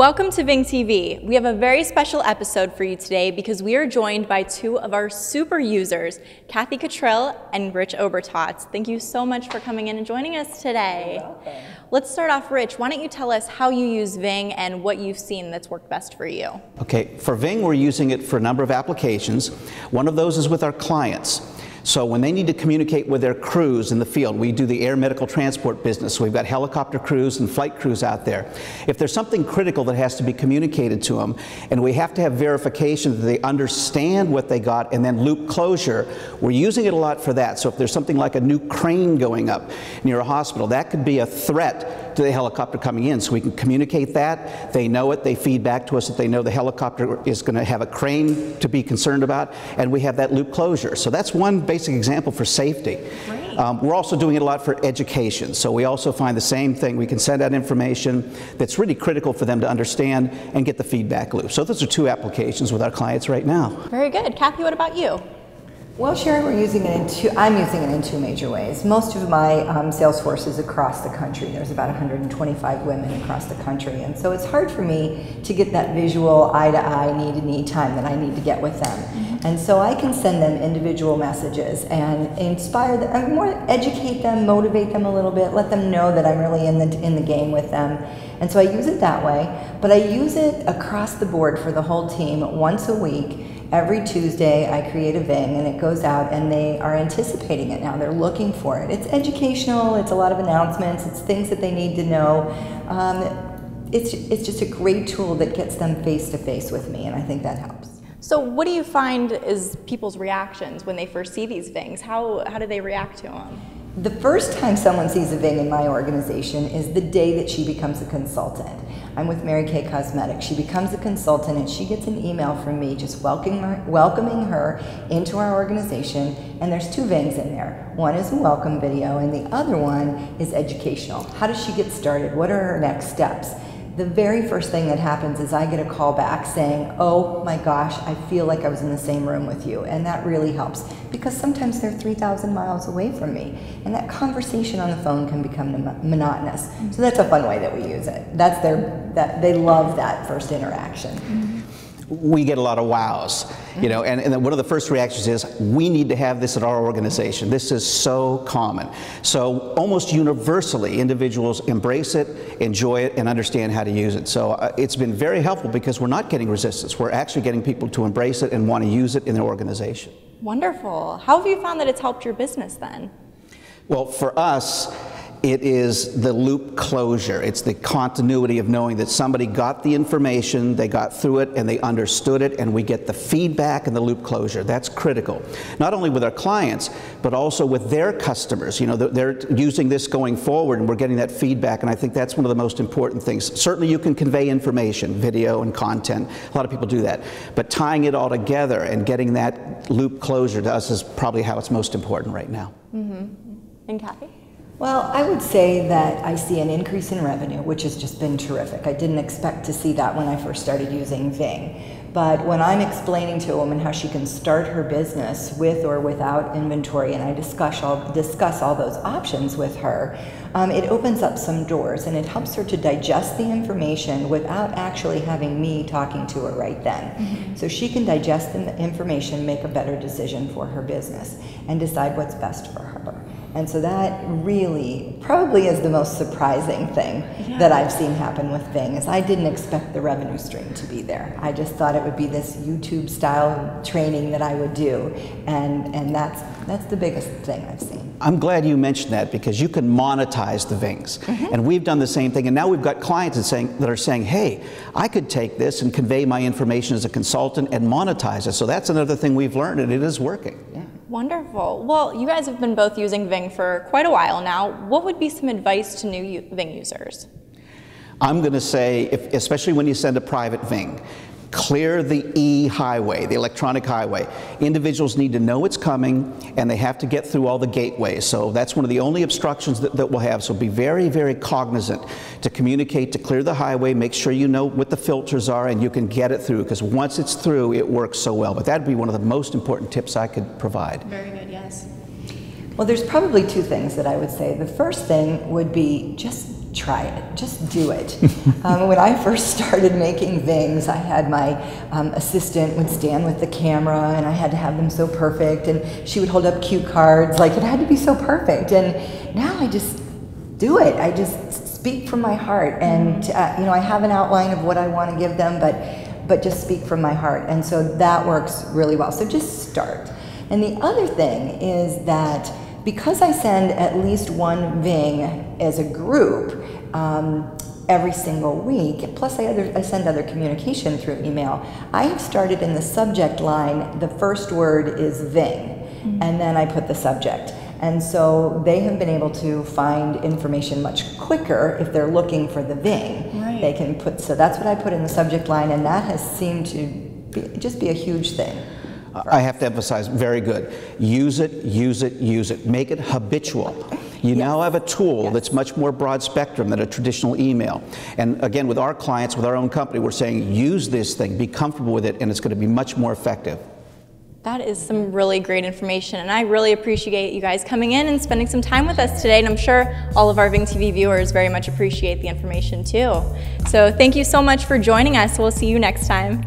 Welcome to Ving TV. We have a very special episode for you today because we are joined by two of our super users, Kathy Cottrill and Rich Obertot. Thank you so much for coming in and joining us today. You're welcome. Let's start off, Rich. Why don't you tell us how you use Ving and what you've seen that's worked best for you? Okay, for Ving, we're using it for a number of applications. One of those is with our clients. So when they need to communicate with their crews in the field, we do the air medical transport business. So we've got helicopter crews and flight crews out there. If there's something critical that has to be communicated to them, and we have to have verification that they understand what they got and then loop closure, we're using it a lot for that. So if there's something like a new crane going up near a hospital, that could be a threat to the helicopter coming in. So we can communicate that, they know it, they feed back to us that they know the helicopter is going to have a crane to be concerned about, and we have that loop closure. So that's one basic example for safety. We're also doing it a lot for education. So we also find the same thing. We can send out information that's really critical for them to understand and get the feedback loop. So those are two applications with our clients right now. Very good. Kathy, what about you? Well, Sharon, I'm using it in two major ways. Most of my sales force is across the country. There's about 125 women across the country, and so it's hard for me to get that visual eye-to-eye, knee-to-knee time that I need to get with them. And so I can send them individual messages and inspire them, educate them, motivate them a little bit, let them know that I'm really in the game with them. And so I use it that way, but I use it across the board for the whole team once a week. Every Tuesday I create a Ving and it goes out and they are anticipating it now. They're looking for it. It's educational, it's a lot of announcements, it's things that they need to know. It's just a great tool that gets them face to face with me, and I think that helps. So what do you find is people's reactions when they first see these Vings? How do they react to them? The first time someone sees a Ving in my organization is the day that she becomes a consultant. I'm with Mary Kay Cosmetics. She becomes a consultant and she gets an email from me just welcoming her into our organization, and there's two Vings in there. One is a welcome video and the other one is educational. How does she get started? What are her next steps? The very first thing that happens is I get a call back saying, oh my gosh, I feel like I was in the same room with you. And that really helps because sometimes they're 3,000 miles away from me. And that conversation on the phone can become monotonous. So that's a fun way that we use it. They love that first interaction. We get a lot of wows, you know, and then one of the first reactions is, we need to have this at our organization. This is so common. So almost universally, individuals embrace it, enjoy it, and understand how to use it. So it's been very helpful because we're not getting resistance. We're actually getting people to embrace it and want to use it in their organization. Wonderful. How have you found that it's helped your business then? Well, for us, it is the loop closure. It's the continuity of knowing that somebody got the information, they got through it, and they understood it, and we get the feedback and the loop closure. That's critical. Not only with our clients, but also with their customers. You know, they're using this going forward, and we're getting that feedback, and I think that's one of the most important things. Certainly you can convey information, video and content. A lot of people do that. But tying it all together and getting that loop closure to us is probably how it's most important right now. And Kathy? Well, I would say that I see an increase in revenue, which has just been terrific. I didn't expect to see that when I first started using Ving. But when I'm explaining to a woman how she can start her business with or without inventory, and I discuss all those options with her, it opens up some doors and it helps her to digest the information without actually having me talking to her right then. So she can digest the information, make a better decision for her business, and decide what's best for her. And so that really probably is the most surprising thing that I've seen happen with Ving, is I didn't expect the revenue stream to be there. I just thought it would be this YouTube style training that I would do, and that's the biggest thing I've seen. I'm glad you mentioned that because you can monetize the Vings. And we've done the same thing, and now we've got clients that are saying, hey, I could take this and convey my information as a consultant and monetize it. So that's another thing we've learned, and it is working. Yeah. Wonderful. Well, you guys have been both using Ving for quite a while now. What would be some advice to new Ving users? I'm going to say, especially when you send a private Ving, clear the e-highway, the electronic highway. Individuals need to know it's coming, and they have to get through all the gateways. So that's one of the only obstructions that we'll have. So be very, very cognizant to communicate, to clear the highway, make sure you know what the filters are, and you can get it through, because once it's through, it works so well. But that'd be one of the most important tips I could provide. Very good, yes. Well, there's probably two things that I would say. The first thing would be just try it. Just do it. When I first started making Vings, I had my assistant would stand with the camera, and I had to have them so perfect, and she would hold up cue cards, like it had to be so perfect. And now I just do it. I just speak from my heart, and you know, I have an outline of what I want to give them, but just speak from my heart. And so that works really well. So just start. And the other thing is that because I send at least one Ving as a group every single week, plus I send other communication through email, I have started in the subject line, the first word is Ving, and then I put the subject. And so they have been able to find information much quicker if they're looking for the Ving. Right. They can put, so that's what I put in the subject line, and that has seemed to just be a huge thing. I have to emphasize, very good. Use it, use it, use it. Make it habitual. You now have a tool that's much more broad spectrum than a traditional email. And again, with our clients, with our own company, we're saying use this thing, be comfortable with it, and it's going to be much more effective. That is some really great information, and I really appreciate you guys coming in and spending some time with us today, and I'm sure all of our Ving TV viewers very much appreciate the information too. So thank you so much for joining us. We'll see you next time.